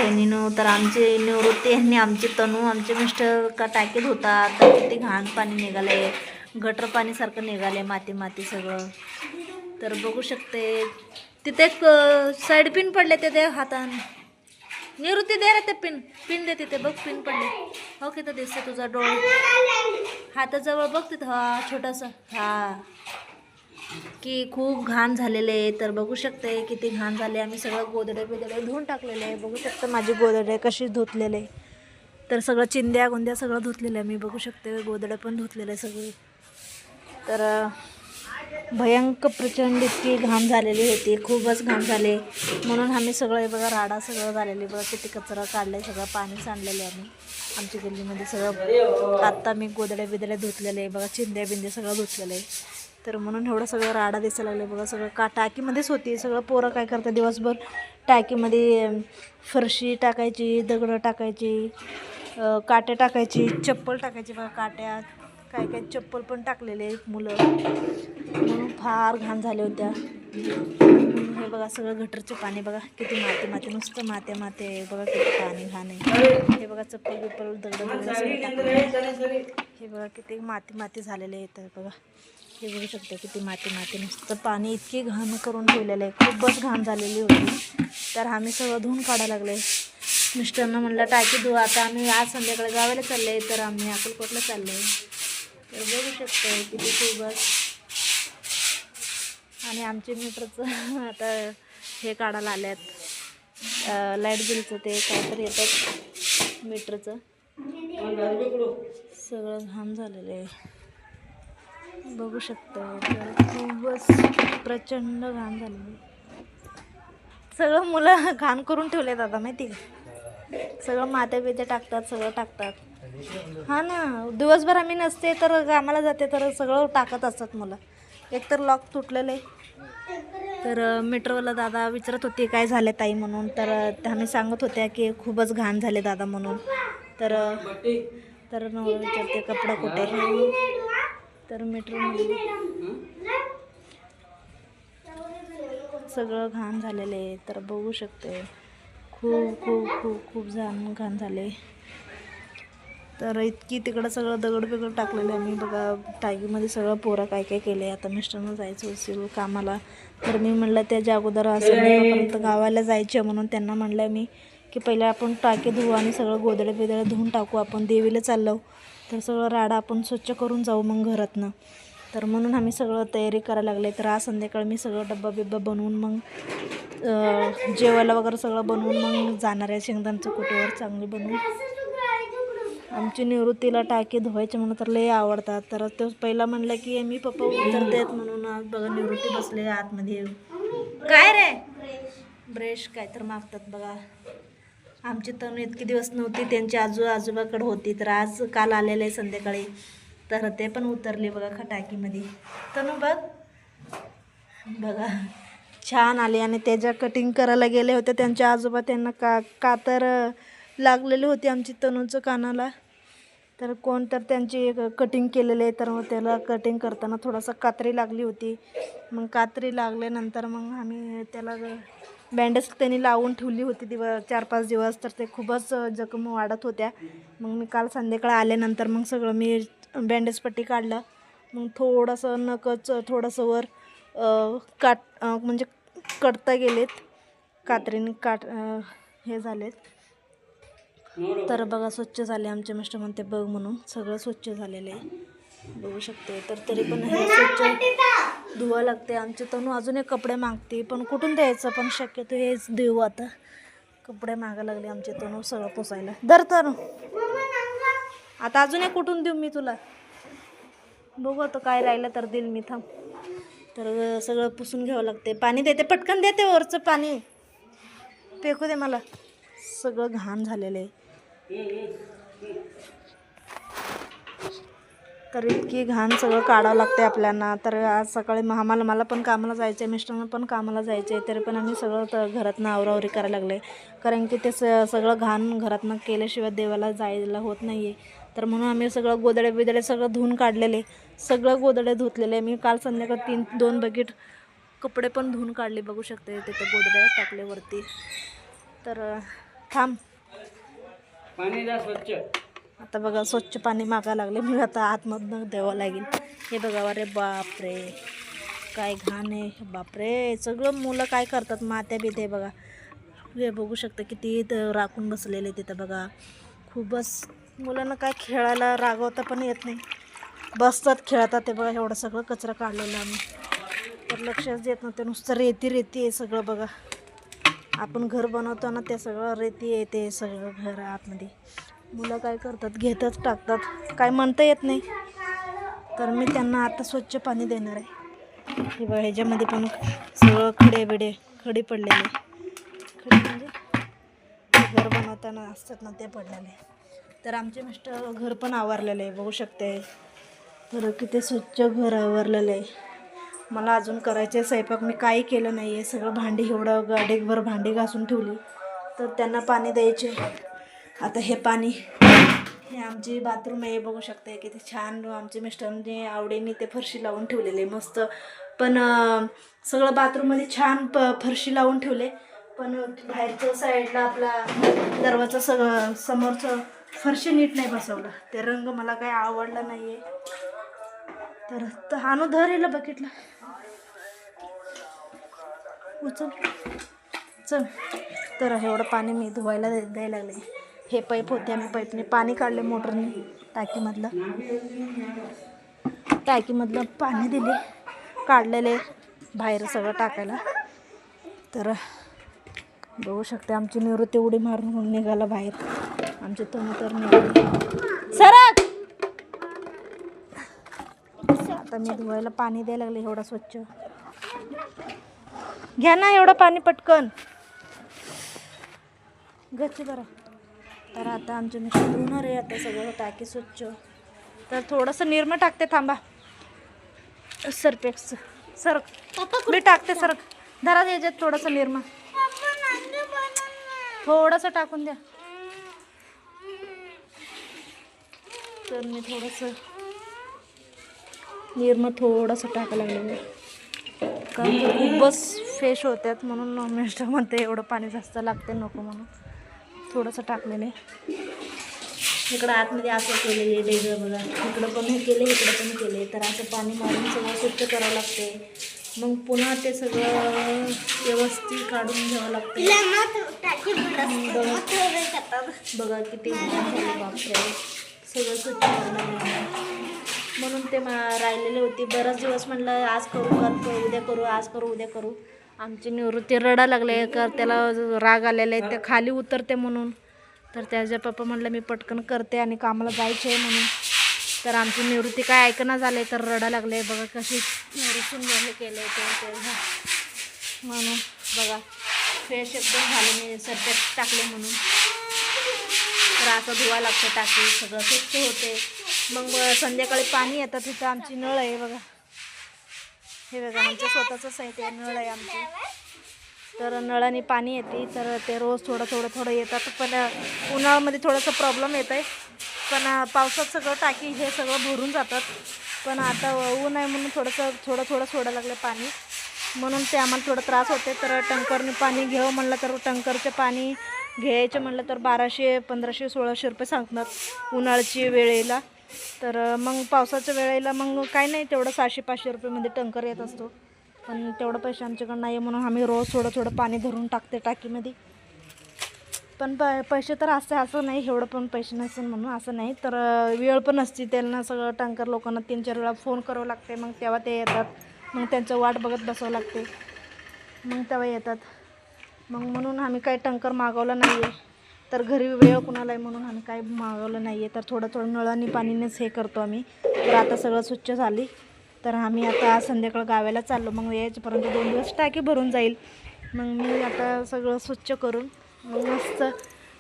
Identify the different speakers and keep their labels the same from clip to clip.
Speaker 1: बहिणीनं. तर आमचे निवृत्ती यांनी आमचे तनू आमचे मिस्टर का टाकीत होता. तर किती घाण पाणी निघाले, गटर पाणीसारखं निघाले, माती माती सगळं. तर बघू शकते तिथे एक साईड पिन पडले ते हाताने. निवृत्ती दे रे ते पिन पिन दे तिथे, बघ पिन पडले. हो किती दिसते तुझा डोळ हाताजवळ, बघ तिथं. हा छोटासा. हा की खूप घाण झालेले. तर बघू शकते किती घाण झाले. आम्ही सगळं गोदडे बिदडे धुवून टाकलेले आहे. बघू शकते माझी गोदडे कशी धुतलेले. तर सगळं चिंध्या गोंद्या सगळं धुतलेलं आहे मी. बघू शकते गोदडे पण धुतलेले सगळे. तर भयंकर प्रचंड इतकी घाण झालेली होती, खूपच घाण झाले. म्हणून आम्ही सगळं बघा राडा सगळं झालेली बघा, किती कचरा काढलं आहे, सगळं पाणी सांडलेलं आहे आम्ही आमच्या गल्लीमध्ये सगळं. आत्ता मी गोदड्या बिदड्या धुतलेले आहे बघा, चिंध्या बिंद्या सगळं धुतलेलं आहे. तर म्हणून एवढं सगळं राडा दिसायला लागले बघा. सगळं टाकीमध्येच होती. सगळं पोरं काय करतात दिवसभर टाकीमध्ये फरशी टाकायची, दगडं टाकायची, काटे टाकायची, चप्पल टाकायची बघा. काट्या काय काय चप्पल पण टाकलेले मुलं, म्हणून फार घाण झाल्या होत्या. हे बघा सगळं गटरचे पाणी बघा, किती माती माती, नुसतं माते माते आहे बघा, किती पाणी घाण आहे. हे बघा चप्पल बिप्पल दगड बिगड सगळं टाकले. हे बघा किती माती माती झालेले आहेत बघा. हे बघू शकते किती माती माती, नुसतं पाणी इतकी घाण करून ठेवलेलं आहे, खूपच घाण झालेली होती. तर आम्ही सगळं धुवून काढायला लागले. मिस्टरनं म्हणलं टाकी धुवा. आता आम्ही आज संध्याकाळी गावाला चाललो आहे, तर आम्ही अक्कलकोटला चाललो आहे. तर बघू शकतो किती खूपच. आणि आमचे मीटरचं आता हे काढायला आल्यात, लाईट बिलचं ते काहीतरी येतात मीटरचं. सगळं घाण झालेलं आहे बघू शकतो. तर खूपच प्रचंड घाण झालेली. सगळं मुलं घाण करून ठेवले दादा माहिती का. सगळं माते बिते टाकतात, सगळं टाकतात. हा ना, दिवसभर आम्ही नसते तर कामाला जाते तर सगळं टाकत असतात मुलं. एकतर लॉक तुटलेलं आहे. तर मीटरवाला दादा विचारत होते काय झालं ताई म्हणून. तर आम्ही सांगत होत्या की खूपच घाण झाले दादा म्हणून. तर विचारते कपडा कुठे. तर मीटरमध्ये सगळं घाण झालेलं आहे. तर बघू शकते खूप खूप खूप खूप घाण झाले. तर इतकी तिकडं सगळं दगड बिगड टाकलेलं आहे मी बघा टाकीमध्ये. सगळं पोरं काय काय केले. आता मिस्टरनं जायचं असेल कामाला, तर मी म्हणलं त्याच्या अगोदर संध्याकाळपर्यंत गावाला जायचे म्हणून त्यांना म्हणलं मी की पहिलं आपण टाकी धुवू आणि सगळं गोदडे बिदडे धुवून टाकू. आपण देवीला चाललो तर सगळं राडा आपण स्वच्छ करून जाऊ मग घरातनं. तर म्हणून आम्ही सगळं तयारी करायला लागले. तर आज संध्याकाळी मी सगळं डब्बा बिब्बा बनवून मग जेवायला वगैरे सगळं बनवून मग जाणार आहे शेंगदाण्याचं कुटेवर चांगली बनवून. आमची निवृत्तीला टाकी धुवायचे म्हणून तर लय आवडतात. तर तो पहिला म्हणलं की मी पप्पा उतरतेत म्हणून. आज बघा निवृत्ती बसले आतमध्ये. काय रे ब्रश काय तर मागतात बघा. आमची तनू इतके दिवस नव्हती, त्यांची आजोबाकडे होती. तर आज काल आलेले संध्याकाळी, तर ते पण उतरले बघा टाकीमध्ये. तनू बघ बघा छान आले. आणि त्याच्या कटिंग करायला गेले होते त्यांचे आजोबा. त्यांना कातर लागलेली होती आमची तनूचं कानाला. तर कोण तर त्यांची कटिंग केलेली आहे. तर मग त्याला कटिंग करताना थोडासा कात्री लागली होती. मग कात्री लागल्यानंतर मग आम्ही त्याला बँडेज त्यांनी लावून ठेवली होती 4-5 दिवस. तर ते खूपच जखम वाढत होत्या. मग मी काल संध्याकाळी आल्यानंतर मग सगळं मी बँडेजपट्टी काढलं. मग थोडंसं नकच थोडंसं वर म्हणजे कटता गेलेत कात्रीने हे झालेत. तर बघा स्वच्छ झाले. आमचे मिस्टर म्हणते बघ म्हणून सगळं स्वच्छ झालेलं आहे बघू शकते. तर तरी पण हे स्वच्छ धुवा लागते. आमचे तनू अजून एक कपडे मागते पण कुठून द्यायचं, पण शक्यतो हेच देऊ. आता कपडे मागायला लागले आमचे तनू सगळं पुसायला. दर तनू आता अजून एक कुठून देऊ मी तुला, बघू आता काय राहिलं तर देईल मी, थांब. तर सगळं पुसून घ्यावं लागते. पाणी देते पटकन देते, वरचं पाणी फेकू दे मला. सगळं घाण झालेलं आहे. तर इतकी घाण सगळं काढावं लागते आपल्याला. तर आज सकाळी मला पण कामाला जायचं आहे, मिस्टरांना पण कामाला जायचं आहे. तरी पण आम्ही सगळं घरातनं आवरावरी करायला लागले. कारण की ते सगळं घाण घरातनं केल्याशिवाय देवाला जायला होत नाही आहे. तर म्हणून आम्ही सगळं गोदडे बिदडे सगळं धुवून काढलेले, सगळं गोदडे धुतलेले. मी काल संध्याकाळी 2 बकेट कपडे पण धुवून काढले बघू शकते. तिथं गोदड्या टाकले वरती. तर थांब.
Speaker 2: पाणी द्या स्वच्छ.
Speaker 1: आता बघा स्वच्छ पाणी मागायला लागले. मी आता आतमधनं द्यावं लागेल. हे बघा, अरे बापरे काय घाण आहे. बापरे सगळं मुलं काय करतात, मात्या बित्या बघा. हे बघू शकता किती राखून बसलेले तिथं बघा. खूपच मुलांना काय खेळायला रागवता पण येत नाही, बसतात खेळतात. ते बघा एवढं सगळं कचरा काढलेलं आम्ही, तर लक्षच देत नव्हते. नुसतं रेती आहे सगळं बघा. आपण घर बनवतो ना, ते सगळं रेती येते सगळं घर आतमध्ये. मुलं काय करतात, घेतात टाकतात, काय म्हणता येत नाही. तर मी त्यांना आता स्वच्छ पाणी देणार आहे. हे बघा ह्याच्यामध्ये पण सगळं खडी पडलेले. खडी म्हणजे घर बनवताना असतात ना, ते पडलेले. तर आमचे मिस्टर घर पण आवरलेलं आहे बघू शकते. तर किती स्वच्छ घर आवरलेलं आहे. मला अजून करायचे स्वयंपाक, मी काही केलं नाही आहे. सगळं भांडी एवढं गाडीभर भांडी घासून ठेवली, तर त्यांना पाणी द्यायचे. आता हे पाणी, हे आमची बाथरूम आहे बघू शकते. किती छान आमचे मिस्टरांनी आवडीने ते फरशी लावून ठेवलेले मस्त. पण सगळं बाथरूममध्ये छान फरशी लावून ठेवले. पण बाहेरचं साईडला आपला दरवाजा सगळं समोरचं फरशी नीट नाही बसवलं. ते रंग मला काही आवडला नाही आहे. तर हानू धर येईल बकेटला, उचल चल. तर एवढं पाणी मी धुवायला द्यायला लागले. हे पाईप होते, आम्ही पाईपने पाणी काढले मोटरने टाकीमधलं पाणी दिले, काढलेले बाहेर सगळं टाकायला. तर बघू शकते आमची निवृत्ती उडी मारून निघाला बाहेर. आमचे तनु तर निघाले सरक. आता मी धुवायला पाणी द्यायला लागले एवढं स्वच्छ. घ्या ना एवढं पाणी पटकन गच्ची बरं. तर आता आमचे मिस्टर धुणार आहे आता सगळं टाकी स्वच्छ. तर थोडंसं निरमा टाकते, थांबा. सरपेक्स सरक, मी टाकते सरक. धरा याच्यात थोडंसं निरमा, थोडंसं टाकून द्या. तर मी थोडंसं निरमा थोडंसं टाकायला लागले, कारण खूपच फ्रेश होत्यात म्हणून मिस्टर म्हणते एवढं पाणी जास्त लागते नको म्हणून थोडंसं टाकलेलं आहे. इकडं आतमध्ये असं केलेलं आहे वेगळं बघा. इकडं पण हे केले, इकडं पण केले. तर असं पाणी मारून सगळं स्वच्छ करावं लागते. मग पुन्हा ते सगळं व्यवस्थित काढून घ्यावं लागते. बघा किती बापरे सगळं स्वच्छ करावं लागलं. म्हणून ते राहिलेले होते बरेच दिवस. म्हटलं आज करू उद्या करू, आज करू उद्या करू. आमची निवृत्ती रडा लागले, तर त्याला राग आलेला आहे, ते खाली उतरते म्हणून. तर त्याच्या पप्पा म्हटलं मी पटकन करते आणि कामाला जायचे आहे म्हणून. तर आमची निवृत्ती काय ऐकणं झाले, तर रडा लागले. बघा कशी निवृत्तीन हे केलं ते म्हणून. बघा फ्रेश एकदम झाले, मी सरपॅक टाकले म्हणून. तर असं धुवा लागतं टाकी, सगळं स्वच्छ होते. मग संध्याकाळी पाणी येतं. तिथं आमची नळ आहे बघा. हे बघा आमचं स्वतःचंच आहे, ते नळ आहे आमची. तर नळाने पाणी येते. तर ते रोज थोडं येतात. पण उन्हाळ्यामध्ये थोडंसं प्रॉब्लेम येत आहे. पण पावसात सगळं टाकी हे सगळं भरून जातात. पण आता ऊन आहे म्हणून थोडं सोडायला लागलं पाणी, म्हणून ते आम्हाला थोडं त्रास होते. तर टँकरने पाणी घ्यावं म्हणलं तर टँकरचे पाणी घ्यायचं म्हणलं तर 1200, 1500, 1600 रुपये सांगतात उन्हाळ्याची वेळेला. तर मग पावसाच्या वेळेला मग काय नाही, तेवढं 600-500 रुपयेमध्ये टँकर येत असतो. पण तेवढं पैसे आमच्याकडं नाही आहे म्हणून आम्ही रोज थोडं पाणी धरून टाकते टाकीमध्ये. पण पैसे तर असते असं नाही, एवढं पण पैसे नसेल म्हणून असं नाही. तर वेळ पण असते त्यांना, सगळं टँकर लोकांना 3-4 वेळा फोन करावं लागते. मग तेव्हा ते येतात. मग त्यांचं वाट बघत बसावं लागते, मग तेव्हा येतात. मग म्हणून आम्ही काही टँकर मागवलं नाही आहे. तर घरी वेळ कुणाला आहे म्हणून आम्ही काही मागवलं नाही आहे. तर थोडं नळाने पाणीनेच हे करतो आम्ही. तर आता सगळं स्वच्छ झाली. तर आम्ही आता संध्याकाळ गावाला चाललो. मग यायच्यापर्यंत 2 दिवस टाकी भरून जाईल. मग मी आता सगळं स्वच्छ करून मग मस्त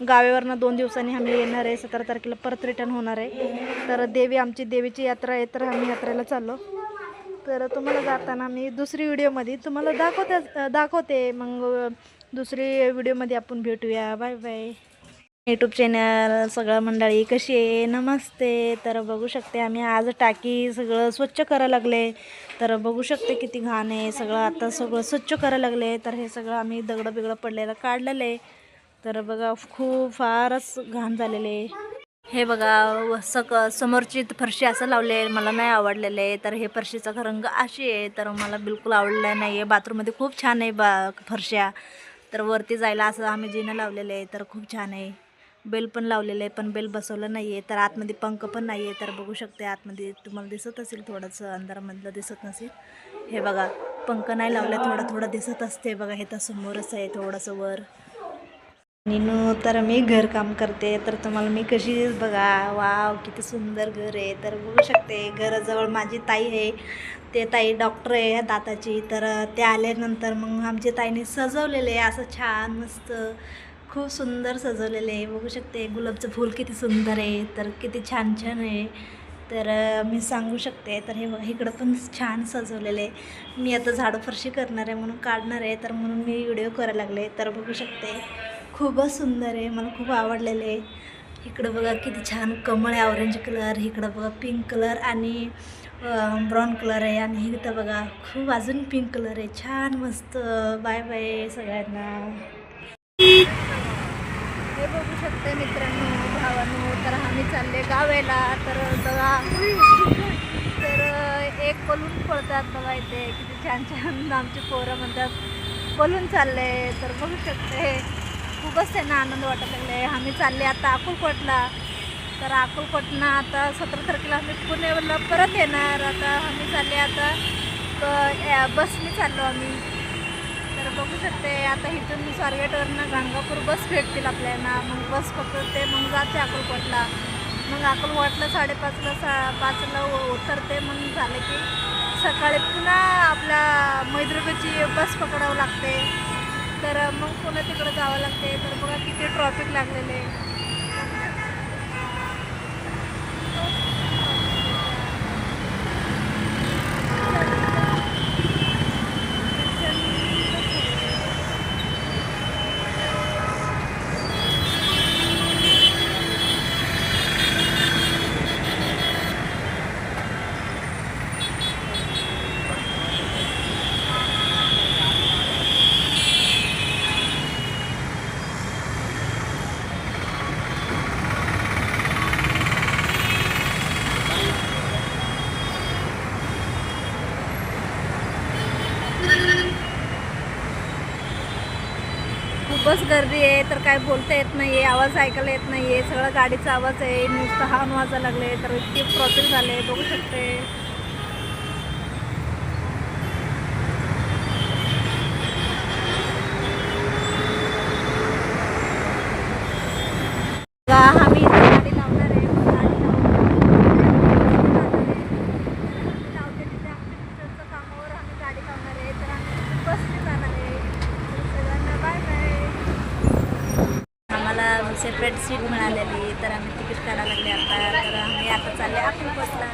Speaker 1: गावावरनं 2 दिवसांनी आम्ही येणार आहे. 17 तारखेला परत रिटर्न होणार आहे. तर आमची देवीची यात्रा आहे, तर आम्ही यात्रेला चाललो. तर तुम्हाला जाताना मी दुसरी व्हिडिओमध्ये तुम्हाला दाखवते. मग दुसरी व्हिडिओमध्ये आपण भेटूया. Bye bye. यूट्यूब चॅनल सगळं मंडळी कशी आहे, नमस्ते. तर बघू शकते आम्ही आज टाकी सगळं स्वच्छ करायला लागले. तर बघू शकते किती घाण आहे सगळं. आता सगळं स्वच्छ करायला लागले. तर हे सगळं आम्ही दगडं बिगडं पडलेलं काढलेलं आहे. तर बघा खूप फारच घाण झालेले. हे बघा समोरची फरशी असं लावले आहे, मला नाही आवडलेलं आहे. तर हे फरशीचा रंग अशी आहे, तर मला बिलकुल आवडला नाही आहे. बाथरूममध्ये खूप छान आहे फरशा. तर वरती जायला असं आम्ही जिनं लावलेलं आहे, तर खूप छान आहे. बेल पण लावलेलं आहे, पण बेल बसवलं नाही आहे. तर आतमध्ये पंख पण नाही आहे. तर बघू शकते आतमध्ये तुम्हाला दिसत असेल, थोडंसं अंधारामधलं दिसत नसेल. हे बघा पंख नाही लावले, थोडं थोडं दिसत असते बघा. हे तर समोरच आहे थोडंसं वर. नीनू, तर मी घरकाम करते. तर तुम्हाला मी कशी बघा, वाव किती सुंदर घर आहे. तर बघू शकते घराजवळ माझी ताई आहे. ते ताई डॉक्टर आहे दाताची. तर ते आल्यानंतर मग आमच्या ताईने सजवलेले आहे असं छान मस्त, खूप सुंदर सजवलेले आहे. बघू शकते गुलाबचं फूल किती सुंदर आहे, तर किती छान छान आहे. तर मी सांगू शकते. तर हे इकडं पण छान सजवलेलं आहे. मी आता झाडू फरशी करणार आहे म्हणून काढणार आहे, तर म्हणून मी व्हिडिओ करायला लागले. तर बघू शकते खूपच सुंदर आहे, मला खूप आवडलेलं आहे. इकडं बघा किती छान कमळ आहे, ऑरेंज कलर. इकडं बघा पिंक कलर आणि ब्राऊन कलर आहे. आणि इथं बघा खूप अजून पिंक कलर आहे. छान मस्त. बाय बाय सगळ्यांना. हे बघू शकते मित्रांनो, भावांनो, तर आम्ही चालले गावाला. तर बघा तर एक पलून पळतात बघा. इथे किती छान छान आमची पोरं म्हणतात पलून चालले. तर बघू शकते खूपच त्यांना आनंद वाटत लागले. आम्ही चालले आता अक्कलकोटला. तर अक्कलकोटनं आता 17 तारखेला आम्ही पुण्याला परत येणार. आता आम्ही चालले आता बसने चाललो आम्ही. तर बघू शकते आता इथून स्वारगेटवरनं गाणगापूर बस भेटतील आपल्याला. मग बस पकडते, मग जाते अक्कलकोटला. मग अक्कलकोटला 5:30ला उतरते. मग झालं की सकाळी पुन्हा आपल्या मैद्रुगची बस पकडावं लागते. तर मग पुन्हा तिकडं जावं लागते. तर बघा किती ट्रॉफिक लागलेले. खूपच गर्दी आहे. तर काय बोलता येत नाही आहे, आवाज ऐकायला येत नाही आहे. सगळं गाडीचा आवाज आहे, नुसतं हॉर्न वाजायला लागले. तर इतके ट्रॉफिक झाले बघू शकते. आम्ही गाडी लावणार आहे. लावते तिथे आमच्या मिस्टरचं कामावर आम्ही गाडी लावणार आहे. तर आम्ही बसने जाणार आहे. सगळ्यांना बाय बाय. आम्हाला सेपरेट सीट मिळालेली. तर आम्ही तिकीट काढायला लागले आता. तर आम्ही आता चालले अक्कलकोटला.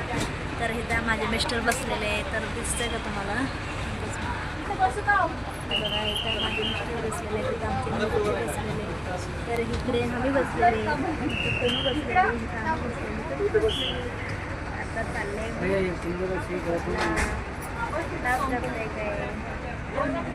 Speaker 1: तर इथं माझे मिस्टर बसलेले. तर दिसतंय का तुम्हाला? बघा इथं माझे मिस्टर बसलेले, तिथं आमचे मुलं बसलेले. तर इकडे आम्ही बसलेले, तुम्ही बसलेले, इथं आम्ही बसलेले. आता चालले काय